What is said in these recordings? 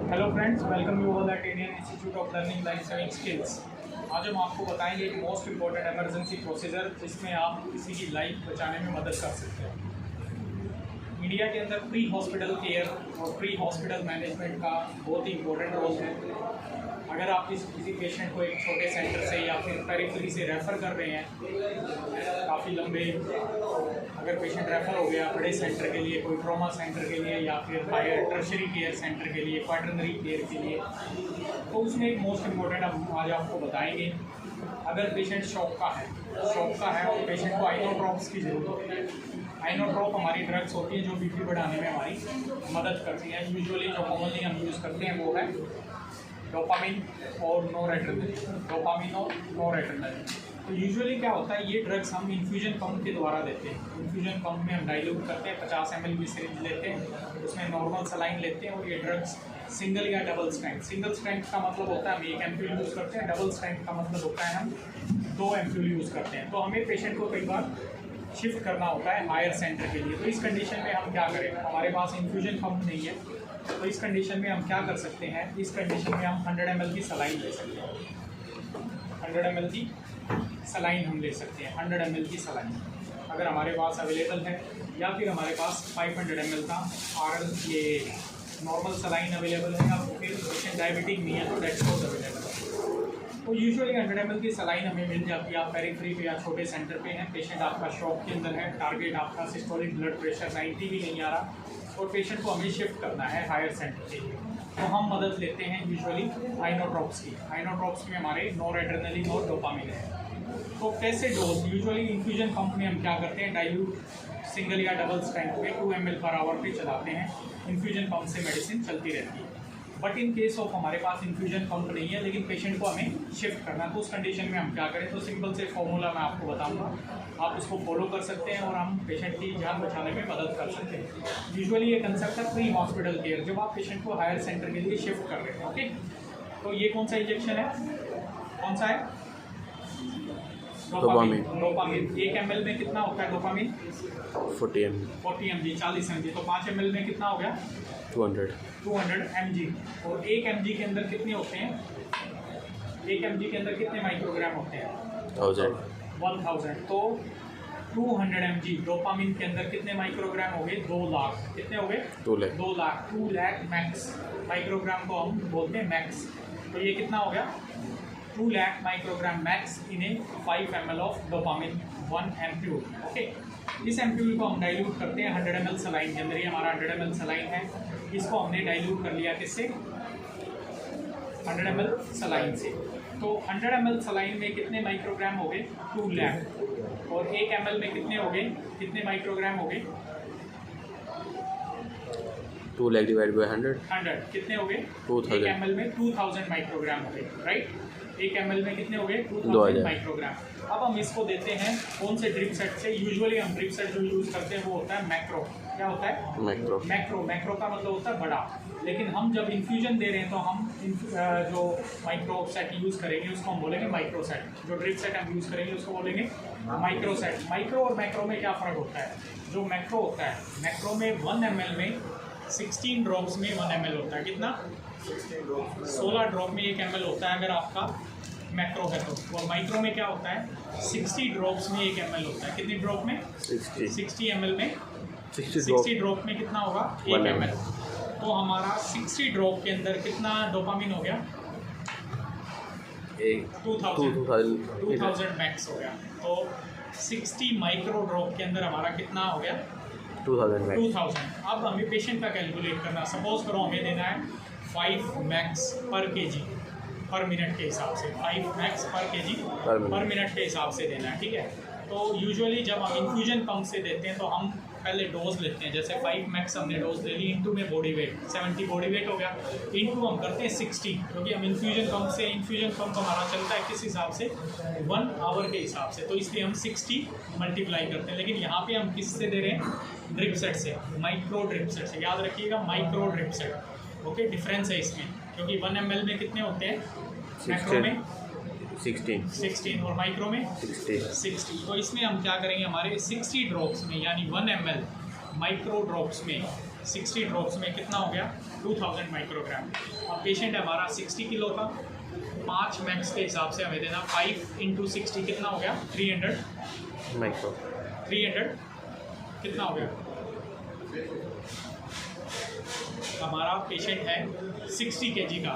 Hello friends, welcome you all at Indian institute of learning life saving skills. आज हम आपको बताएंगे एक मोस्ट इम्पॉर्टेंट इमरजेंसी प्रोसीजर जिसमें आप किसी की लाइफ बचाने में मदद कर सकते हैं। इंडिया के अंदर प्री हॉस्पिटल केयर और प्री हॉस्पिटल मैनेजमेंट का बहुत ही इम्पोर्टेंट रोल है। अगर आप किसी पेशेंट को एक छोटे सेंटर से या फिर पेरिफेरी से रेफ़र कर रहे हैं, काफ़ी लंबे, अगर पेशेंट रेफ़र हो गया बड़े सेंटर के लिए, कोई ट्रॉमा सेंटर के लिए या फिर हायर टर्शरी केयर सेंटर के लिए, क्वाटरनरी केयर के लिए, तो उसमें एक मोस्ट इम्पोर्टेंट हम आज आपको बताएंगे। अगर पेशेंट शॉक का है और पेशेंट को आइनोट्रॉप्स की ज़रूरत होती है। आइनोट्रॉप हमारी ड्रग्स होती हैं जो बीपी बढ़ाने में हमारी मदद करती हैं। यूजुअली जो कॉमनली हम यूज़ करते हैं वो है डोपामिन और नॉरएड्रेनालिन। तो यूजुअली क्या होता है, ये ड्रग्स हम इन्फ्यूजन पंप के द्वारा देते हैं। इन्फ्यूजन पंप में हम डाइल्यूट करते हैं, 50 ml की सिरिंज लेते हैं, उसमें नॉर्मल सलाइन लेते हैं और ये ड्रग्स सिंगल या डबल स्ट्रेंथ। सिंगल स्ट्रेंथ का मतलब होता है हम 1 एम्प्यूल यूज़ करते हैं, डबल स्ट्रेंथ का मतलब होता है हम 2 एम्प्यूल यूज़ करते हैं। तो हमें पेशेंट को कई बार शिफ्ट करना होता है हायर सेंटर के लिए। तो इस कंडीशन में हम क्या करें, हमारे पास इन्फ्यूजन पंप नहीं है, तो इस कंडीशन में हम क्या कर सकते हैं, इस कंडीशन में हम 100 ml की सलाइन ले सकते हैं। 100 ml की सलाइन हम ले सकते हैं, 100 ml की सलाइन अगर हमारे पास अवेलेबल है, या फिर हमारे पास 500 ml का आरएल ये नॉर्मल सलाइन अवेलेबल है, या फिर पेशेंट डायबिटिक नहीं है तो डेक्सट्रोज अवेलेबल है। तो यूजुअली 100 ml की सलाइन हमें मिल जाती है। आप पेरिफेरी पे या छोटे सेंटर पे हैं, पेशेंट आपका शॉक के अंदर है, टारगेट आपका सिस्टोलिक ब्लड प्रेशर 90 भी नहीं आ रहा और पेशेंट को हमें शिफ्ट करना है हायर सेंटर के लिए, तो हम मदद लेते हैं यूजुअली आइनोट्रॉप्स की। आइनोट्रॉप्स में हमारे नॉरएड्रेनालिन और डोपामिन है। तो कैसे डोज, यूजुअली इन्फ्यूजन पंप में हम क्या करते हैं, डाइल्यूट सिंगल या डबल स्ट्रेंथ पे 2 ml पर आवर पे चलाते हैं। इन्फ्यूजन पंप से मेडिसिन चलती रहती है। बट इन केस ऑफ हमारे पास इन्फ्यूजन पंप नहीं है लेकिन पेशेंट को हमें शिफ्ट करना है, तो उस कंडीशन में हम क्या करें, तो सिंपल से फॉर्मूला मैं आपको बताऊंगा, आप उसको फॉलो कर सकते हैं और हम पेशेंट की जान बचाने में मदद कर सकते हैं। यूजुअली ये कंसेप्ट है प्री हॉस्पिटल केयर, जब आप पेशेंट को हायर सेंटर के लिए शिफ्ट कर रहे हैं। ओके, तो ये कौन सा इंजेक्शन है, कौन सा है, डोपामिन। 1 ml में कितना होता है डोपामिन, 40 mg 40 mg, तो 5 ml में कितना हो गया 200 mg। और 1 mg के अंदर कितने होते हैं, 1 mg के अंदर कितने माइक्रोग्राम होते हैं 1000। तो 200 mg डोपामिन के अंदर कितने माइक्रोग्राम हो गए, 2 लाख। कितने हो गए, 2 लाख मैक्स माइक्रोग्राम को हम बोलते हैं मैक्स। तो ये कितना हो गया 2 lakh microgram max in 5 ml of dopamine 1 ampoule. Okay, इस एम्प्यूल को हम डाइल्यूट करते हैं 100 ml सलाइन के अंदर। ये हमारा 100 ml सलाइन है, इसको हमने डाइल्यूट कर लिया किससे, 100 ml सलाइन से। तो 100 ml सलाइन में कितने माइक्रोग्राम हो गए 2 लाख, और 1 ml में कितने हो गए, कितने माइक्रोग्राम हो गए 2 लाख डिवाइड बाय 100 कितने हो गए 2000। 1 ml में 2000 माइक्रोग्राम हो गए, राइट। 1 ml में कितने हो गए 2000 माइक्रोग्राम। अब हम इसको देते हैं कौन से ड्रिप सेट से, यूजुअली हम ड्रिप सेट जो यूज़ करते हैं वो होता है मैक्रो। क्या होता है, मैक्रो का मतलब होता है बड़ा। लेकिन हम जब इन्फ्यूजन दे रहे हैं तो हम जो माइक्रो सेट यूज़ करेंगे उसको हम बोलेंगे माइक्रो सेट। जो ड्रिप सेट हम यूज़ करेंगे उसको बोलेंगे माइक्रो सेट। माइक्रो और मैक्रो में क्या फ़र्क होता है, जो मैक्रो होता है, मैक्रो में 1 ml में 16 ड्रॉप्स में 1 ml होता है। कितना, 16 ड्रॉप में 1 ml होता है अगर आपका मैक्रो है तो। और माइक्रो में क्या होता है, 60 ड्रॉप्स में 1 ml होता है। कितनी ड्रॉप में 60 ml में 60 ड्रॉप में कितना होगा 1 ml। तो हमारा 60 ड्रॉप के अंदर कितना डोपामिन हो गया 2000 मैक्स हो गया। तो 60 माइक्रो ड्रॉप के अंदर हमारा कितना हो गया 2000। अब हमें पेशेंट का कैलकुलेट करना, सपोज करो हमें देना है 5 मैक्स पर केजी पर मिनट के हिसाब से, 5 मैक्स पर केजी पर मिनट के हिसाब से देना है, ठीक है। तो यूजुअली जब हम इन्फ्यूजन पंप से देते हैं तो हम पहले डोज लेते हैं, जैसे 5 मैक्स हमने डोज ले ली, इंटू में बॉडी वेट 70 बॉडी वेट हो गया, इंटू हम करते हैं 60, क्योंकि हम इन्फ्यूजन पंप हमारा चलता है किस हिसाब से 1 आवर के हिसाब से, तो इसलिए हम 60 मल्टीप्लाई करते हैं। लेकिन यहाँ पे हम किस से दे रहे हैं, ड्रिप सेट से, माइक्रो ड्रिप सेट से। याद रखिएगा micro drip set. Okay, difference है इसमें, क्योंकि 1 ml में कितने होते हैं, मैक्रो में 16 और माइक्रो में 60। तो इसमें हम क्या करेंगे, हमारे 60 ड्रॉप्स में यानी 1 ml माइक्रो ड्रॉप्स में 60 ड्रॉप्स में कितना हो गया 2000 माइक्रोग्राम। अब पेशेंट है हमारा 60 किलो का, 5 मैक्स के हिसाब से हमें देना 5 इंटू 60 कितना हो गया 300 माइक्रो 300 कितना हो गया। हमारा पेशेंट है 60 kg का,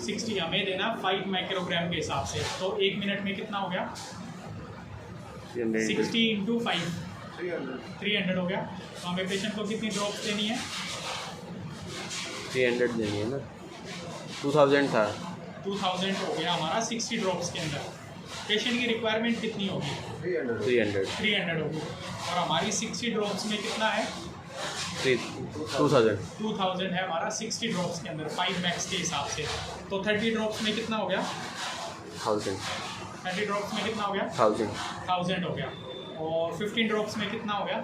60 हमें देना 5 माइक्रोग्राम के हिसाब से, तो 1 मिनट में कितना हो गया 60 इंटू 5 300 हो गया। तो हमें पेशेंट को कितनी ड्रॉप्स देनी है 300 देंगे ना, 2000 था 2000 हो गया हमारा 60 ड्रॉप्स के अंदर। पेशेंट की रिक्वायरमेंट कितनी होगी 300 होगी, और हमारी 60 ड्रॉप्स में कितना है 2000 है हमारा 60 ड्रॉप्स के अंदर 5 मैक्स के हिसाब से। तो 30 ड्रॉप्स में कितना हो गया 30 ड्रॉप्स में कितना हो गया 1000 हो गया, और 15 ड्रॉप्स में कितना हो गया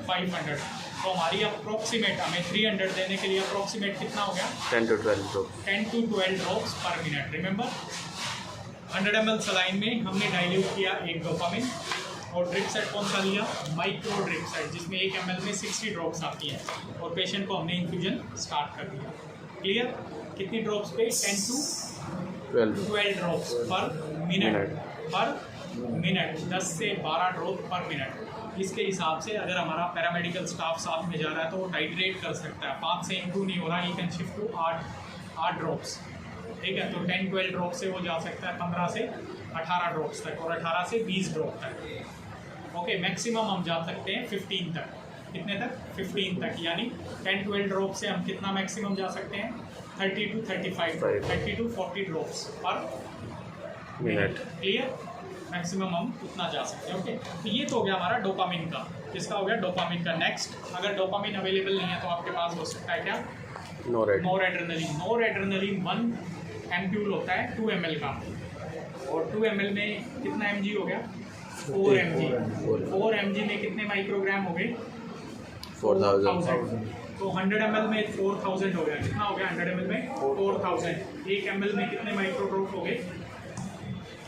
500। तो हमारी अप्रोक्सीमेट हमें 300 देने के लिए अप्रोक्सीमेट कितना हो गया 10 to 12 ड्रॉप्स पर मिनट। रिमेंबर 100 ml सलाइन में हमने डाइल्यूट किया एक डोपामिन, और ड्रिप सेट कौन सा लिया माइक्रो ड्रिप सेट, जिसमें 1 ml में 60 ड्रॉप्स आती हैं, और पेशेंट को हमने इन्फ्यूजन स्टार्ट कर दिया। क्लियर, कितनी ड्रॉप्स पे 10 to 12 ड्रॉप्स पर मिनट 10 से 12 ड्रॉप पर मिनट। इसके हिसाब से अगर हमारा पैरामेडिकल स्टाफ साथ में जा रहा है तो वो टाइट्रेट कर सकता है, 5 से इम्प्रूव नहीं हो रहा, you can shift to 8 drops. ठीक है, तो 10-12 ड्रॉप से वो जा सकता है 15 से 18 ड्रॉप्स तक, और 18 से 20 ड्रॉप तक। ओके, मैक्सिमम हम जा सकते हैं 15 तक। कितने तक 15 तक, यानी 10-12 ड्रॉप से हम कितना मैक्सिमम जा सकते हैं 30 to 35 30 to 40 ड्रॉप्स पर मिनट। क्लियर, मैक्सिमम हम उतना जा सकते हैं। ओके, तो ये तो हो गया हमारा डोपामिन का। किसका हो गया डोपामिन का। नेक्स्ट, अगर डोपामिन अवेलेबल नहीं है तो आपके पास हो सकता है क्या नोरएड्रेनलिन 1 एम्प्यूल होता है 2 ml का, और 2 ml में कितना mg हो गया 4 mg में कितने माइक्रोग्राम हो गए 4000। तो 100 ml में 4000 हो गया, कितना हो गया 100 ml में 4000। 1 ml में कितने माइक्रोड्रॉप हो गए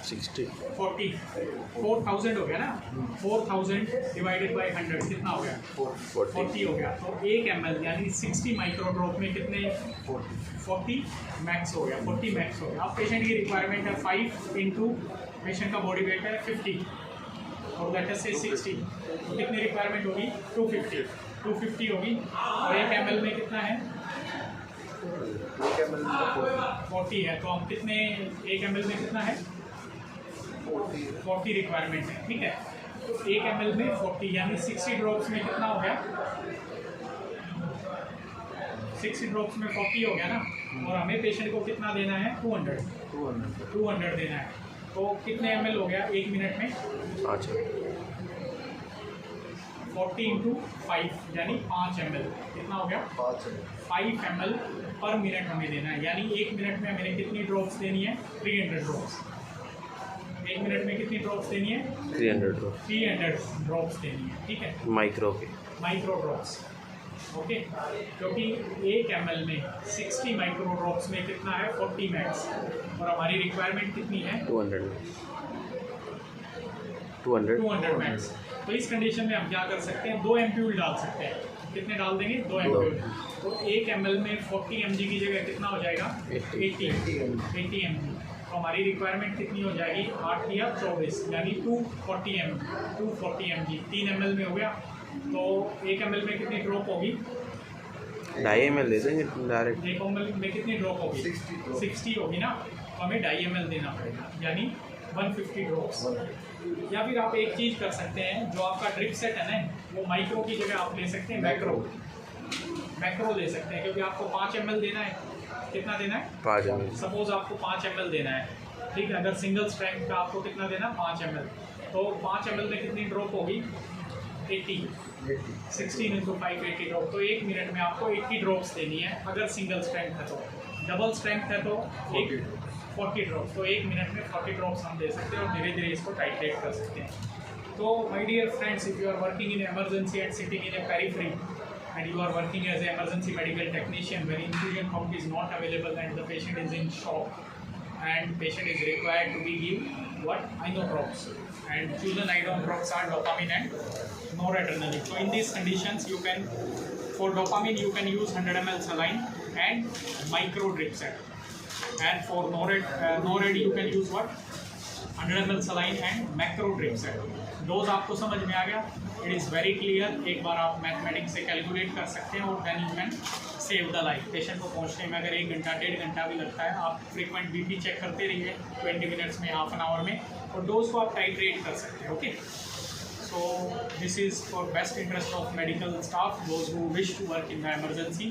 4000 हो गया ना। 4000 डिवाइडेड बाय 100 कितना हो गया 40 हो गया। तो 1 ml यानी 60 माइक्रोड्रॉप में कितने 40 मैक्स हो गया 40 मैक्स हो गया। अब पेशेंट की रिक्वायरमेंट है 5 इंटू पेशेंट का बॉडी वेट है 50 और दैट इज से 60, तो कितनी रिक्वायरमेंट होगी 250 होगी। और 1 ml में कितना है 40 है, तो हम कितने 1 ml में कितना है 40 रिक्वायरमेंट है। ठीक है, तो 1 ml में 40 यानी 60 ड्रॉप्स में कितना हो गया 60 ड्रॉप्स में 40 हो गया ना। और हमें पेशेंट को कितना देना है 200 देना है। तो कितने ml हो गया 1 मिनट में 40 इंटू 5 यानी 5 ml कितना हो गया 5 ml पर मिनट हमें देना है, यानी 1 मिनट में हमें कितनी ड्रॉप्स देनी है 300 ड्रॉप्स। 1 मिनट में कितनी ड्रॉप्स देनी है 300 ड्रॉप्स देनी है। ठीक है, माइक्रो ड्रॉप्स। ओके, क्योंकि 1 ml में 60 माइक्रो ड्रॉप्स में कितना है 40 मैक्स, और हमारी रिक्वायरमेंट कितनी है 200 मैक्स। तो इस कंडीशन में हम क्या कर सकते हैं 2 एम्प्यूल डाल सकते हैं। कितने डाल देंगे 2 एम्प्यूल। तो 1 ml में 40 mg की जगह कितना हो जाएगा 80 mg। तो हमारी रिक्वायरमेंट कितनी हो जाएगी 8 या 24 यानी 240 mg 3 ml में हो गया। तो 1 ml में कितनी ड्रॉप होगी 2.5 ml दे देंगे डायरेक्ट। 1 ml में कितनी ड्रॉप होगी 60 होगी ना, तो हमें 2.5 ml देना पड़ेगा यानी 150 ड्रॉप्स। या फिर आप एक चीज़ कर सकते हैं, जो आपका ड्रिप सेट है ना वो माइक्रो की जगह आप ले सकते हैं मैक्रो ले सकते हैं, क्योंकि आपको 5 ml देना है। कितना देना है 5 ml। सपोज आपको 5 ml देना है, ठीक है। अगर सिंगल स्ट्रेंथ का आपको कितना देना 5 ml, तो 5 ml में कितनी ड्रॉप होगी 80 16 इंटू 5 80 ड्रॉप। तो 1 मिनट में आपको 80 ड्रॉप्स देनी है अगर सिंगल स्ट्रेंथ है। तो डबल स्ट्रेंथ है तो 40 ड्रॉप्स। तो 1 मिनट में 40 ड्रॉप्स हम दे सकते हैं और धीरे धीरे इसको टाइट्रेट कर सकते हैं। तो my dear friends, if you are working in emergency and sitting in a periphery and you are working as an emergency medical technician where infusion pump is not available and the patient is in shock and patient is required to be give what inodrops, and chosen inodrops are dopamine and noradrenaline. So in these conditions you can For dopamine, you can use 100 ml saline and micro drip set. And for NORAD, you can use what? 100 ml saline and macro drip set. Dose आपको समझ में आ गया? It is very clear. एक बार आप mathematics से calculate कर सकते हैं और then you can save the life. Patient को पहुंचने में अगर 1 घंटा 1.5 घंटा भी लगता है, आप फ्रीक्वेंट बीपी चेक करते रहिए 20 मिनट्स में, हाफ एन आवर में, और डोज को आप टाइट्रेट कर सकते हैं. Okay, so this is for best interest of medical staff, those who wish to work in the emergency,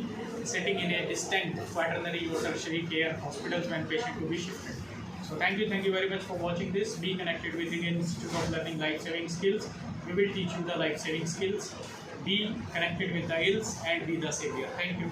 sitting in a distant quaternary or tertiary care hospitals when patient to be shifted. So thank you very much for watching this. Be connected with Indian Institute of Learning Life Saving Skills. We will teach you the life saving skills. Be connected with the ills and be the savior. Thank you.